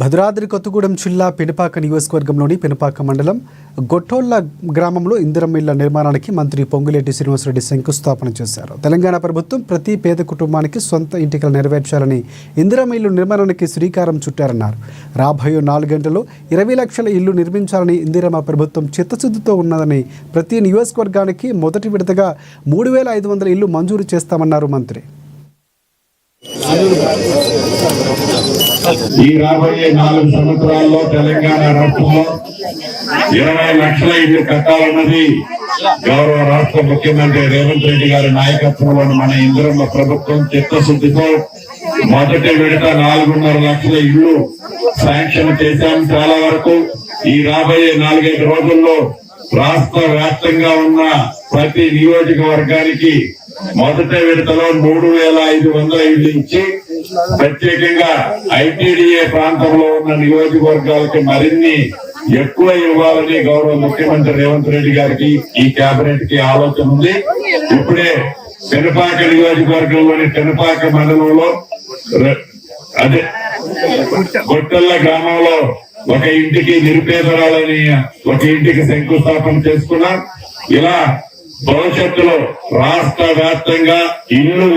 భద్రాద్రి కొత్తగూడెం జిల్లా పెనుపాక నియోజకవర్గంలోని పెనుపాక మండలం గొట్టోళ్ల గ్రామంలో ఇందిరమ్మ ఇళ్ల నిర్మాణానికి మంత్రి పొంగులేటి శ్రీనివాసరెడ్డి శంకుస్థాపన చేశారు. తెలంగాణ ప్రభుత్వం ప్రతి పేద కుటుంబానికి సొంత ఇంటికలు నెరవేర్చాలని ఇందిరమ్మ ఇల్లు నిర్మాణానికి శ్రీకారం చుట్టారన్నారు. రాబోయే 4 గంటల్లో 20 లక్షల ఇల్లు నిర్మించాలని ఇందిరమ్మ ప్రభుత్వం చిత్తశుద్ధితో ఉన్నదని, ప్రతి నియోజకవర్గానికి మొదటి విడతగా 3500 ఇల్లు మంజూరు చేస్తామన్నారు మంత్రి. ఈ రాబోయే 4 సంవత్సరాల్లో తెలంగాణ రాష్ట్రంలో 20 లక్షల ఇల్లు కట్టాలన్నది గౌరవ రాష్ట్ర ముఖ్యమంత్రి రేవంత్ రెడ్డి గారి నాయకత్వంలోని మన ఇందిరమ్మ ప్రభుత్వం చిత్తశుద్ధితో మొదటి విడత 4.5 లక్షల ఇల్లు శాంక్షన్ చేశాం. చాలా వరకు ఈ రాబోయే 4-5 రోజుల్లో రాష్ట్ర వ్యాప్తంగా ఉన్న ప్రతి నియోజకవర్గానికి మొదటి విడతలో 3500 ఇళ్లు ఇచ్చి, ప్రత్యేకంగా ఐటీడీఏ ప్రాంతంలో ఉన్న నియోజకవర్గాలకి మరిన్ని ఎక్కువ ఇవ్వాలని గౌరవ ముఖ్యమంత్రి రేవంత్ రెడ్డి గారికి, ఈ కేబినెట్ కి ఆలోచన ఉంది. ఇప్పుడే పెనుపాక నియోజకవర్గంలోని పెనుపాక మండలంలో అదే గొట్టెళ్ల గ్రామంలో ఒక ఇంటికి నిరుపేదరాలని ఒక ఇంటికి శంకుస్థాపన చేసుకున్నాం. ఇలా భవిష్యత్తులో రాష్ట్ర వ్యాప్తంగా ఇల్లు